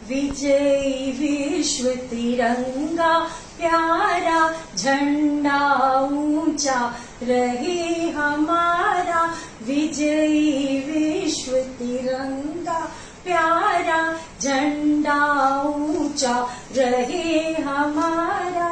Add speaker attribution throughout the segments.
Speaker 1: विजयी विश्व तिरंगा प्यारा झंडा ऊंचा रहे हमारा। विजयी विश्व तिरंगा प्यारा झंडा ऊंचा रहे हमारा।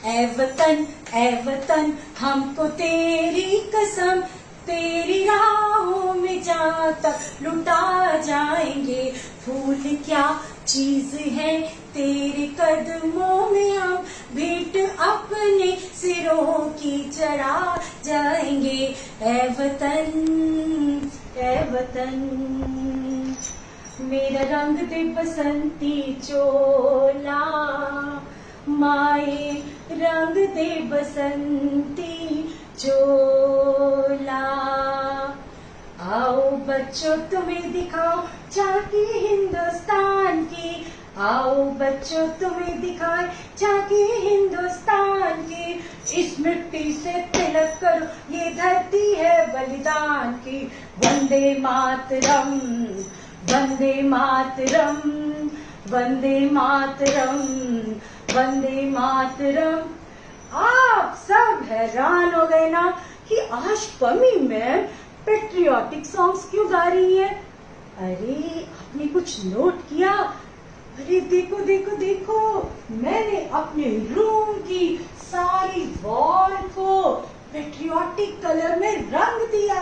Speaker 1: ऐ वतन हमको तेरी कसम, तेरी राहों में जहाँ तक लुटा जाएंगे। फूल क्या चीज है तेरे कदमों में, हम भेंट अपने सिरों की चढ़ा जाएंगे। ऐ वतन मेरा रंग दे बसंती चोला, माए रंग दे बसंती चोला। आओ बच्चों तुम्हें दिखाओ झांकी हिंदुस्तान की, आओ बच्चों तुम्हें दिखाए झांकी हिंदुस्तान की। इस मिट्टी से तिलक करो ये धरती है बलिदान की। वंदे मातरम, वंदे मातरम, वंदे मातरम, वंदे मातरम। आप सब हैरान हो गए ना कि आज पमी मैम पेट्रियोटिक सॉन्ग्स क्यों गा रही है? अरे आपने कुछ नोट किया? अरे देखो देखो देखो, मैंने अपने रूम की सारी वॉल को पेट्रियोटिक कलर में रंग दिया।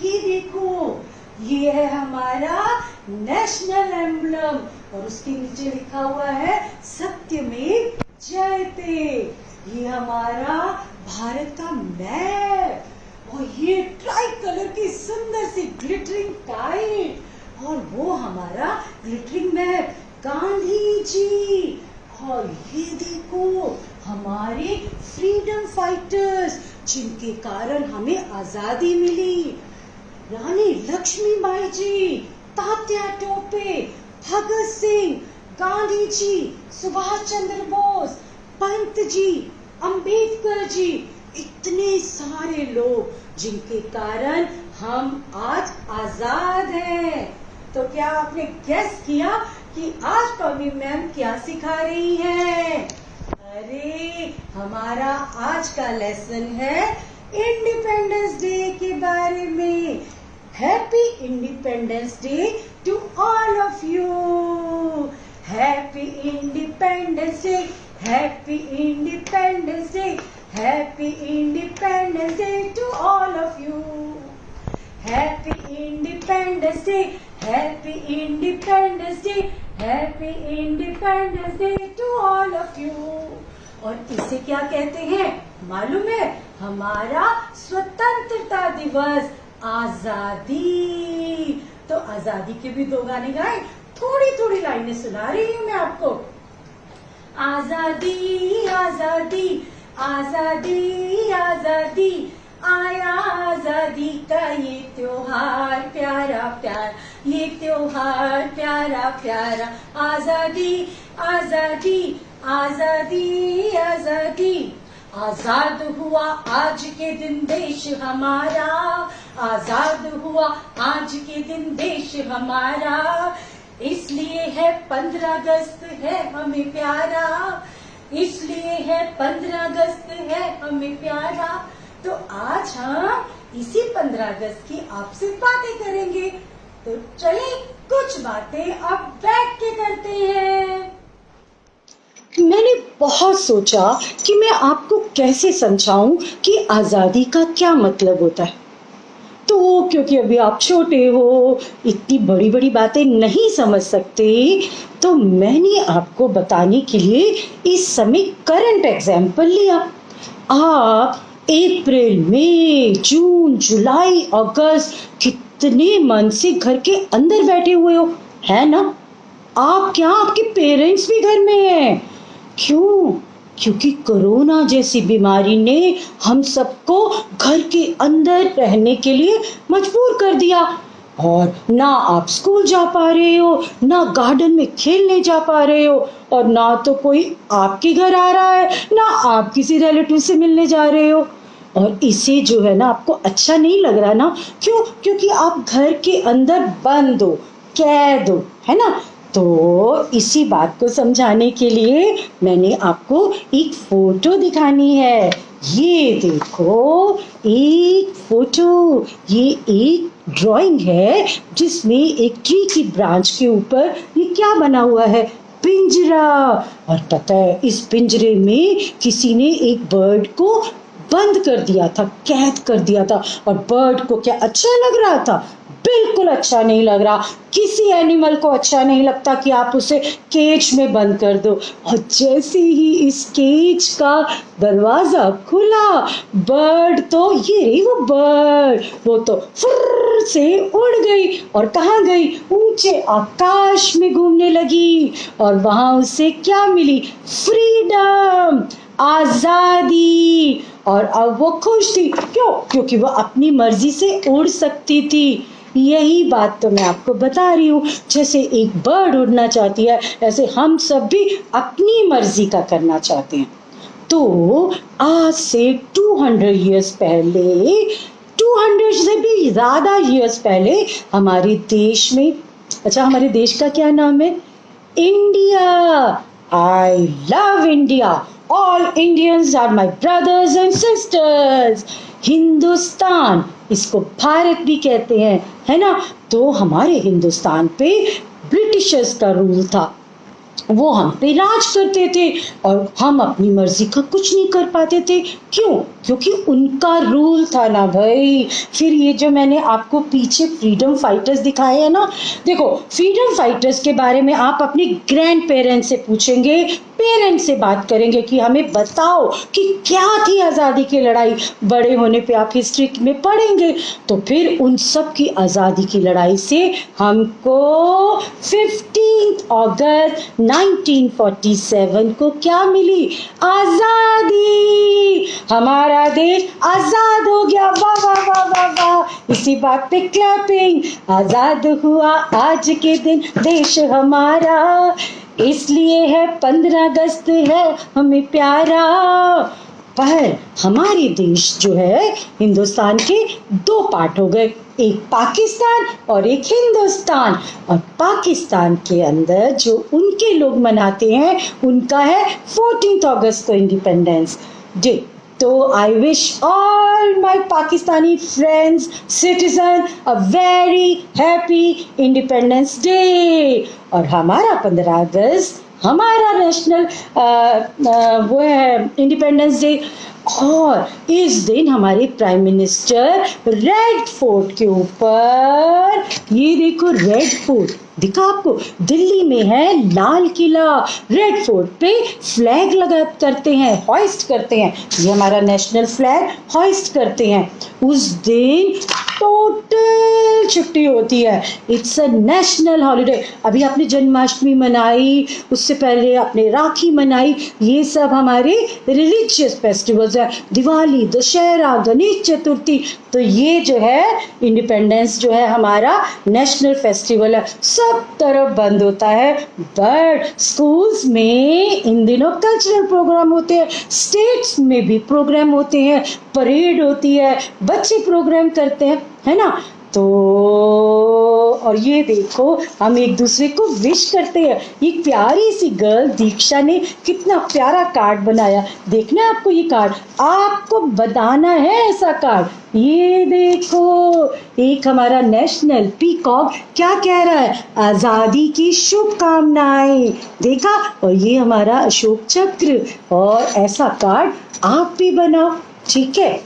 Speaker 1: ये देखो, ये है हमारा नेशनल एम्बलम और उसके नीचे लिखा हुआ है सत्यमेव जयते। ये हमारा भारत का मैप और ये ट्राई कलर की सुंदर सी ग्लिटरिंग काइट और वो हमारा ग्लिटरिंग मैप गांधी जी। और ये देखो हमारे फ्रीडम फाइटर्स जिनके कारण हमें आजादी मिली। रानी लक्ष्मीबाई जी, तात्या टोपे, भगत सिंह, गांधी जी, सुभाष चंद्र बोस, पंत जी, अंबेडकर जी, इतने सारे लोग जिनके कारण हम आज आजाद हैं। तो क्या आपने गेस किया कि आज पवी मैम क्या सिखा रही है? अरे हमारा आज का लेसन है इंडिपेंडेंस डे के बारे में। Happy independence day to all of you. Happy independence day, happy independence day, happy independence day to all of you. Happy independence day, happy independence day, happy independence day to all of you. और इसे क्या कहते हैं मालूम है? हमारा स्वतंत्रता दिवस, आजादी। तो आजादी के भी दो गाने गाए, थोड़ी थोड़ी लाइनें सुना रही हूँ मैं आपको। आजादी आजादी आजादी आजादी, आया आजादी का ये त्योहार प्यारा प्यारा, ये त्योहार प्यारा प्यारा। आजादी आजादी आजादी आजादी, आजाद हुआ आज के दिन देश हमारा, आजाद हुआ आज के दिन देश हमारा। इसलिए है 15 अगस्त है हमें प्यारा, इसलिए है 15 अगस्त है हमें प्यारा। तो आज हम इसी 15 अगस्त की आपसे बातें करेंगे। तो चलिए कुछ बातें अब बैठ के करते हैं। मैंने बहुत सोचा कि मैं आपको कैसे समझाऊं कि आजादी का क्या मतलब होता है। तो क्योंकि अभी आप छोटे हो, इतनी बड़ी बड़ी बातें नहीं समझ सकते, तो मैंने आपको बताने के लिए इस समय करंट एग्जाम्पल लिया। आप अप्रैल, मई, जून, जुलाई, अगस्त कितने मन से घर के अंदर बैठे हुए हो, है ना? आप क्या, आपके पेरेंट्स भी घर में हैं। क्यों? क्योंकि कोरोना जैसी बीमारी ने हम सबको घर के अंदर रहने के लिए मजबूर कर दिया। और ना आप स्कूल जा पा रहे हो, ना गार्डन में खेलने जा पा रहे हो, और ना तो कोई आपके घर आ रहा है, ना आप किसी रिलेटिव से मिलने जा रहे हो। और इसे जो है ना, आपको अच्छा नहीं लग रहा ना? क्यों? क्योंकि आप घर के अंदर बंद हो, कैद हो, है ना। तो इसी बात को समझाने के लिए मैंने आपको एक फोटो दिखानी है। ये देखो एक फोटो, ये एक ड्राइंग है जिसमें एक ट्री की ब्रांच के ऊपर ये क्या बना हुआ है, पिंजरा। और पता है इस पिंजरे में किसी ने एक बर्ड को बंद कर दिया था, कैद कर दिया था। और बर्ड को क्या अच्छा लग रहा था? बिल्कुल अच्छा नहीं लग रहा। किसी एनिमल को अच्छा नहीं लगता कि आप उसे केज में बंद कर दो। और जैसे ही इस केज का दरवाजा खुला, बर्ड तो ये रही वो बर्ड, वो तो फुर्र से उड़ गई और कहाँ गई, ऊंचे आकाश में घूमने लगी। और वहां उसे क्या मिली, फ्रीडम, आजादी। और अब वो खुश थी, क्यों? क्योंकि वो अपनी मर्जी से उड़ सकती थी। यही बात तो मैं आपको बता रही हूँ। जैसे एक बर्ड उड़ना चाहती है, ऐसे हम सब भी अपनी मर्जी का करना चाहते हैं। तो आज से 200 इयर्स पहले, 200 से भी ज्यादा इयर्स पहले हमारे देश में, अच्छा हमारे देश का क्या नाम है, India. I love India, all Indians are my brothers and sisters. Hindustan, इसको भारत भी कहते हैं, है ना। तो हमारे हिंदुस्तान पे ब्रिटिशर्स का रूल था, वो हम पे राज करते थे और हम अपनी मर्जी का कुछ नहीं कर पाते थे। क्यों? क्योंकि उनका रूल था ना भाई। फिर ये जो मैंने आपको पीछे फ्रीडम फाइटर्स दिखाए हैं ना, देखो फ्रीडम फाइटर्स के बारे में आप अपने ग्रैंड पेरेंट्स से पूछेंगे, पेरेंट्स से बात करेंगे कि हमें बताओ कि क्या थी आज़ादी की लड़ाई। बड़े होने पे आप हिस्ट्री में पढ़ेंगे तो फिर उन सब की आज़ादी की लड़ाई से हमको 15 अगस्त 1947 को क्या मिली, आज़ादी। हमारा देश आज़ाद हो गया, वाह वाह वाह वाह वाह। इसी बात पे क्लैपिंग। आज़ाद हुआ आज के दिन देश हमारा, इसलिए है 15 अगस्त है हमें प्यारा। पर हमारे देश जो है हिंदुस्तान के दो पार्ट हो गए, एक पाकिस्तान और एक हिंदुस्तान। और पाकिस्तान के अंदर जो उनके लोग मनाते हैं उनका है 14 अगस्त को इंडिपेंडेंस डे। तो I wish all my Pakistani friends citizen a very happy independence day. और हमारा 15 अगस्त हमारा नेशनल वो है इंडिपेंडेंस डे। और इस दिन हमारे प्राइम मिनिस्टर रेड फोर्ट के ऊपर, ये देखो रेड फोर्ट दिखा आपको, दिल्ली में है लाल किला, रेड फोर्ट पे फ्लैग लगा करते हैं, हॉइस्ट करते हैं, ये हमारा नेशनल फ्लैग हॉइस्ट करते हैं। उस दिन टोटल छुट्टी होती है, इट्स अ नेशनल हॉलीडे। अभी आपने जन्माष्टमी मनाई, उससे पहले आपने राखी मनाई, ये सब हमारे रिलीजियस फेस्टिवल्स है, दिवाली, दशहरा, गणेश चतुर्थी। तो ये जो है इंडिपेंडेंस जो है हमारा नेशनल फेस्टिवल है, सब तरफ बंद होता है। बट स्कूल्स में इन दिनों कल्चरल प्रोग्राम होते हैं, स्टेट्स में भी प्रोग्राम होते हैं, परेड होती है, बच्चे प्रोग्राम करते हैं, है ना। तो और ये देखो हम एक दूसरे को विश करते हैं। ये प्यारी सी गर्ल दीक्षा ने कितना प्यारा कार्ड बनाया, देखना है आपको ये कार्ड, आपको बताना है ऐसा कार्ड। ये देखो एक हमारा नेशनल पीकॉक क्या कह रहा है, आजादी की शुभकामनाएं, देखा। और ये हमारा अशोक चक्र, और ऐसा कार्ड आप भी बनाओ, ठीक है।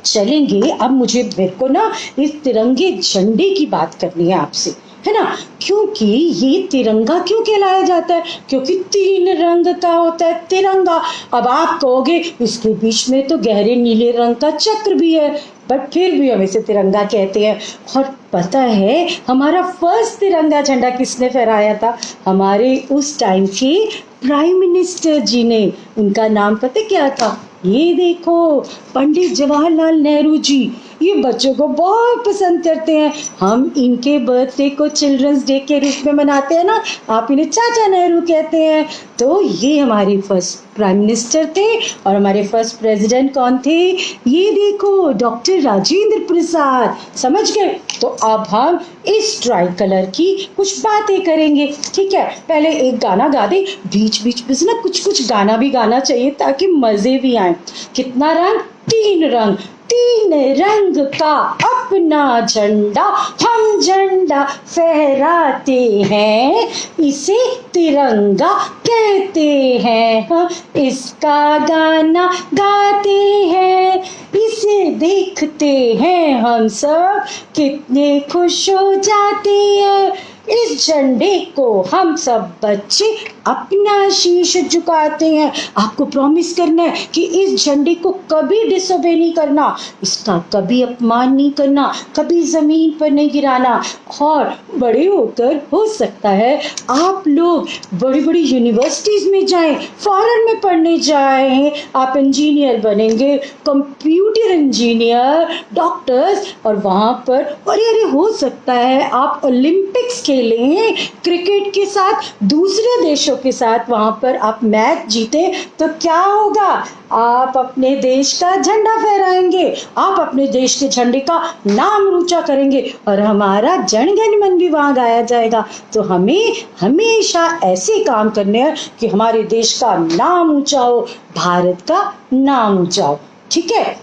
Speaker 1: चलेंगे अब मेरे को ना इस तिरंगे झंडे की बात करनी है आपसे, है ना। क्योंकि ये तिरंगा क्यों कहलाया जाता है, क्योंकि 3 रंग का होता है तिरंगा। अब आप कहोगे इसके बीच में तो गहरे नीले रंग का चक्र भी है, बट फिर भी हम इसे तिरंगा कहते हैं। और पता है हमारा फर्स्ट तिरंगा झंडा किसने फहराया था, हमारे उस टाइम के प्राइम मिनिस्टर जी ने। उनका नाम पता क्या था, ये देखो पंडित जवाहरलाल नेहरू जी। ये बच्चों को बहुत पसंद करते हैं। हम इनके बर्थडे को चिल्ड्रंस डे के रूप में मनाते हैं ना, आप इन्हें चाचा नेहरू कहते हैं। तो ये हमारे फर्स्ट प्राइम मिनिस्टर थे और हमारे फर्स्ट प्रेसिडेंट कौन थे? ये देखो, डॉक्टर राजेंद्र प्रसाद। समझ गए? तो अब हम इस ट्राई कलर की कुछ बातें करेंगे, ठीक है? पहले एक गाना गा दे, बीच बीच में से ना कुछ कुछ गाना भी गाना चाहिए ताकि मजे भी आए। कितना रंग? 3 रंग। 3 रंग का अपना झंडा हम झंडा फहराते हैं, इसे तिरंगा कहते हैं। हम इसका गाना गाते हैं, इसे देखते हैं हम सब कितने खुश हो जाते हैं। इस झंडे को हम सब बच्चे अपना शीश झुकाते हैं। आपको प्रॉमिस करना है कि इस झंडे को कभी डिसोबे नहीं करना, इसका कभी अपमान नहीं करना, कभी जमीन पर नहीं गिराना। और बड़े होकर हो सकता है आप लोग बड़ी बड़ी यूनिवर्सिटीज में जाएं, फॉरेन में पढ़ने जाएं, आप इंजीनियर बनेंगे, कंप्यूटर इंजीनियर, डॉक्टर्स, और वहां पर अरे हो सकता है आप ओलंपिक्स खेलें क्रिकेट के साथ, दूसरे देशों के साथ वहां पर आप मैच जीते। तो क्या होगा? आप अपने देश का झंडा फहराएंगे, आप अपने देश के झंडे का नाम ऊंचा करेंगे और हमारा जन गण मन भी वहां गाया जाएगा। तो हमें हमेशा ऐसे काम करने हैं कि हमारे देश का नाम ऊंचा हो, भारत का नाम ऊंचा हो, ठीक है?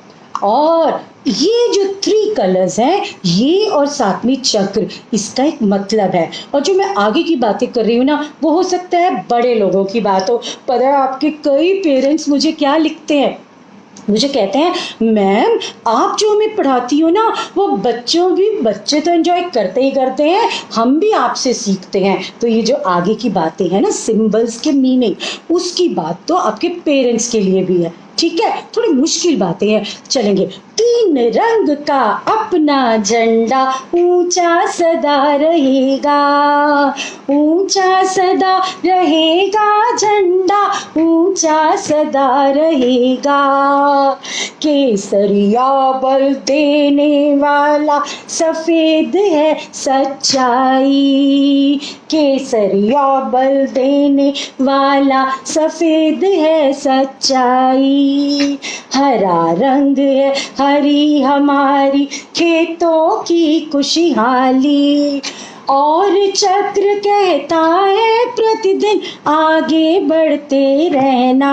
Speaker 1: और ये जो 3 कलर्स हैं, ये और साथ में चक्र, इसका एक मतलब है। और जो मैं आगे की बातें कर रही हूँ ना, वो हो सकता है बड़े लोगों की बात हो। पता है आपके कई पेरेंट्स मुझे क्या लिखते हैं? मुझे कहते हैं, मैम आप जो हमें पढ़ाती हो ना, वो बच्चे तो एंजॉय करते ही करते हैं, हम भी आपसे सीखते हैं। तो ये जो आगे की बातें हैं ना, सिंबल्स के मीनिंग, उसकी बात तो आपके पेरेंट्स के लिए भी है, ठीक है? थोड़ी मुश्किल बातें हैं, चलेंगे। 3 रंग का अपना झंडा ऊंचा सदा रहेगा, ऊंचा सदा रहेगा झंडा, ऊंचा सदा रहेगा। केसरिया बल देने वाला सफेद है सच्चाई, केसरिया बल देने वाला सफेद है सच्चाई। हरा रंग है हरी हमारी खेतों की खुशहाली, और चक्र कहता है प्रतिदिन आगे बढ़ते रहना।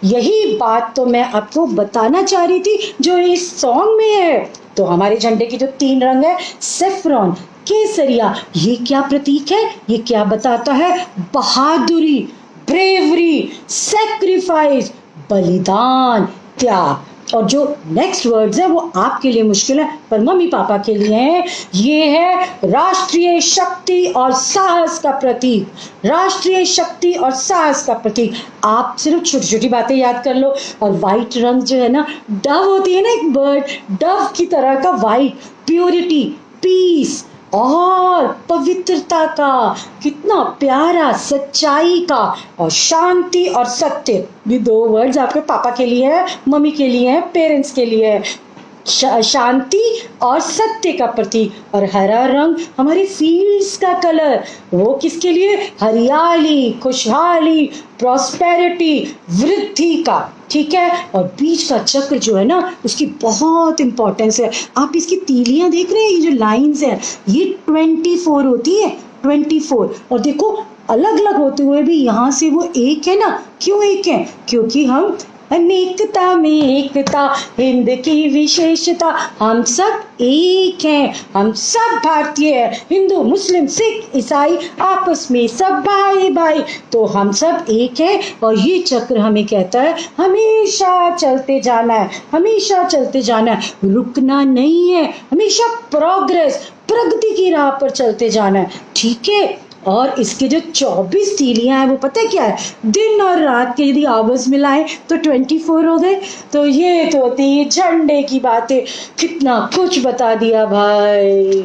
Speaker 1: यही बात तो मैं आपको बताना चाह रही थी जो इस सॉन्ग में है। तो हमारे झंडे की जो 3 रंग है, सेफ्रॉन, केसरिया, ये क्या प्रतीक है? ये क्या बताता है? बहादुरी, ब्रेवरी, सैक्रिफाइस, बलिदान, त्याग। और जो नेक्स्ट वर्ड्स है वो आपके लिए मुश्किल है पर मम्मी पापा के लिए है। ये है राष्ट्रीय शक्ति और साहस का प्रतीक, राष्ट्रीय शक्ति और साहस का प्रतीक। आप सिर्फ छोटी छोटी बातें याद कर लो। और वाइट रंग जो है ना, डव होती है ना एक बर्ड, डव की तरह का वाइट, प्योरिटी, पीस और पवित्रता का, कितना प्यारा, सच्चाई का, और शांति और सत्य। ये 2 वर्ड्स आपके पापा के लिए है, मम्मी के लिए है, पेरेंट्स के लिए है। शांति और सत्य का प्रतीक। और हरा रंग हमारे फील्ड्स का कलर, वो किसके लिए? हरियाली, खुशहाली, प्रॉस्पेरिटी, वृद्धि का, ठीक है? और बीच का चक्र जो है ना, उसकी बहुत इंपॉर्टेंस है। आप इसकी तीलियां देख रहे हैं, ये जो लाइंस हैं, ये 24 होती है, 24। और देखो अलग अलग होते हुए भी यहाँ से वो एक है ना। क्यों एक है? क्योंकि हम अनेकता में एकता, हिंद की विशेषता, हम सब एक हैं, हम सब भारतीय हैं, हिंदू मुस्लिम सिख ईसाई आपस में सब भाई भाई। तो हम सब एक हैं और ये चक्र हमें कहता है हमेशा चलते जाना है, हमेशा चलते जाना है, रुकना नहीं है, हमेशा प्रोग्रेस, प्रगति की राह पर चलते जाना है, ठीक है? और इसके जो 24 तीलियां हैं वो पता है क्या है? दिन और रात के यदि आवर्स मिलाएं तो 24 हो गए। तो ये तो होती झंडे की बातें। कितना कुछ बता दिया भाई।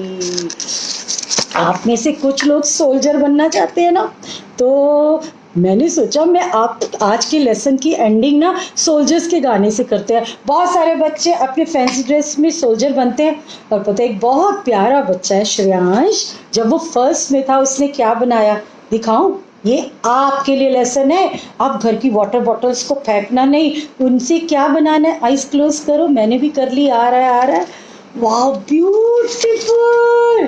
Speaker 1: आप में से कुछ लोग सोल्जर बनना चाहते हैं ना, तो मैंने सोचा मैं आप आज के लेसन की एंडिंग ना सोल्जर्स के गाने से करते हैं। बहुत सारे बच्चे अपने फैंसी ड्रेस में सोल्जर बनते हैं और पता है एक बहुत प्यारा बच्चा है श्रेयांश, जब वो फर्स्ट में था उसने क्या बनाया दिखाऊं? ये आपके लिए लेसन है। आप घर की वाटर बॉटल्स को फेंकना नहीं, उनसे क्या बनाना है। आइज क्लोज करो, मैंने भी कर ली। आ रहा है। वाह ब्यूटीफुल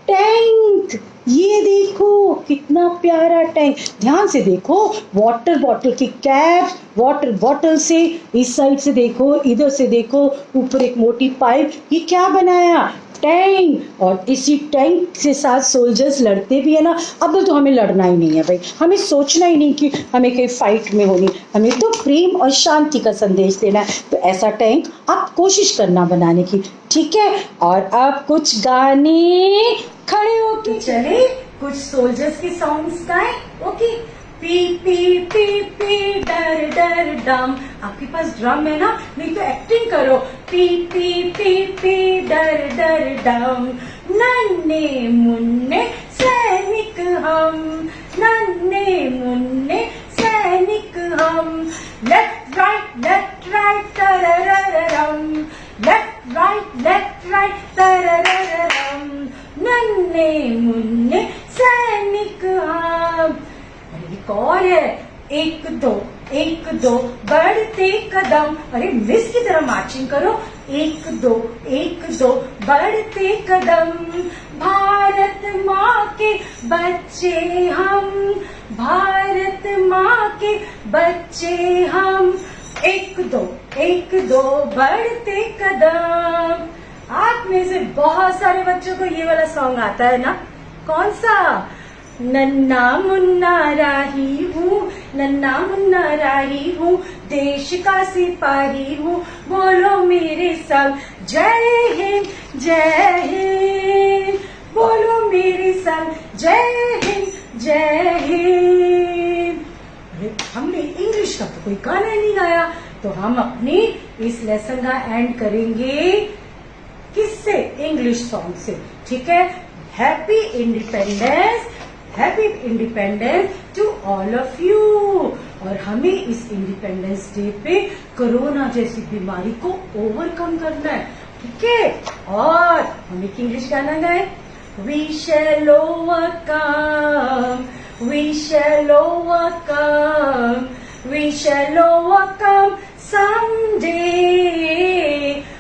Speaker 1: टैंक, ये देखो कितना प्यारा टैंक। ध्यान से देखो, वाटर बॉटल की कैप, वाटर बॉटल से इस साइड से देखो, इधर से देखो, ऊपर एक मोटी पाइप। ये क्या बनाया? टैंक। और इसी टैंक के साथ सोल्जर्स लड़ते भी है ना। अब तो हमें लड़ना ही नहीं है भाई, हमें सोचना ही नहीं कि हमें कहीं फाइट में होनी, हमें तो प्रेम और शांति का संदेश देना है। तो ऐसा टैंक आप कोशिश करना बनाने की, ठीक है। और अब कुछ गाने खड़े होके चले, कुछ सोल्जर्स के सॉन्ग्स गाएं। Okay. P P P P डर डर डम। आपके पास ड्रम है ना, नहीं तो एक्टिंग करो। पी पी पी पी डर डर डम। नन्हे मुन्ने सैनिक हम, नन्हे मुन्ने सैनिक हम। लेफ्ट राइट तररररम, लेफ्ट राइट तररररम। नन्हे मुन्ने सैनिक हम। एक और है, एक दो बढ़ते कदम। अरे मिस की तरह मार्चिंग करो। एक दो बढ़ते कदम। भारत माँ के बच्चे हम, भारत माँ के बच्चे हम। एक दो बढ़ते कदम। आप में से बहुत सारे बच्चों को ये वाला सॉन्ग आता है ना। कौन सा? नन्ना मुन्ना राही हूँ, नन्ना मुन्ना राही हूँ, देश का सिपाही हूँ, बोलो मेरे संग जय हिंद जय हिंद, बोलो मेरे संग जय हिंद जय हिंद। अरे हमने इंग्लिश का तो कोई गाना नहीं गाया, तो हम अपनी इस लेसन का एंड करेंगे किससे? इंग्लिश सॉन्ग से, ठीक है। Happy independence, happy independence to all of you. और हमें इस इंडिपेंडेंस डे पे कोरोना जैसी बीमारी को ओवरकम करना है, ठीक है। और हम एक इंग्लिश गाना गाए। We shall overcome, we shall overcome, we shall overcome someday.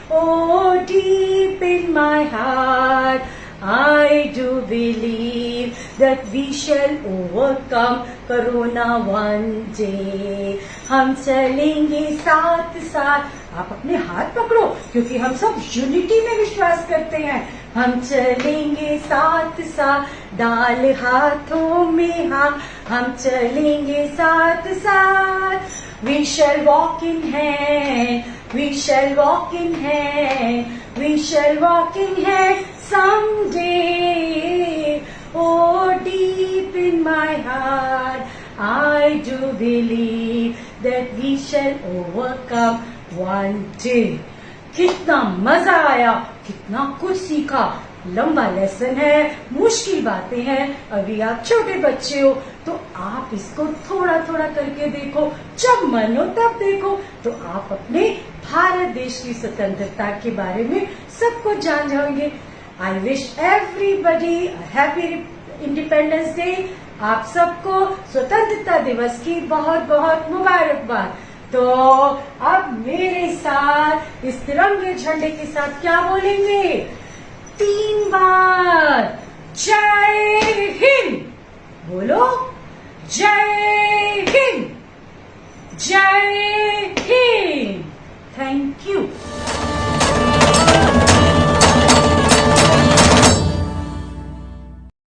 Speaker 1: Oh, deep in my heart, I do believe that we shall overcome Corona one day. हम चलेंगे साथ साथ। आप अपने हाथ पकड़ो, क्योंकि हम सब यूनिटी में विश्वास करते हैं। हम चलेंगे साथ साथ, डाल हाथों में हाथ, हम चलेंगे साथ साथ। We shall walk in hand, we shall walk in hand, we shall walk in hand someday. Oh, deep in my heart, I do believe that we shall overcome one day. कितना मजा आया, कितना कुछ सीखा। लंबा लेसन है, मुश्किल बातें हैं। अभी आप छोटे बच्चे हो तो आप इसको थोड़ा थोड़ा करके देखो, जब मन हो तब देखो, तो आप अपने भारत देश की स्वतंत्रता के बारे में सब कुछ जान जाओगे। I wish everybody happy independence day. आप सबको स्वतंत्रता दिवस की बहुत बहुत मुबारकबाद। तो अब मेरे साथ इस तिरंगे झंडे के साथ क्या बोलेंगे? 3 बार जय हिंद बोलो। जय हिंद, जय हिंद। Thank you.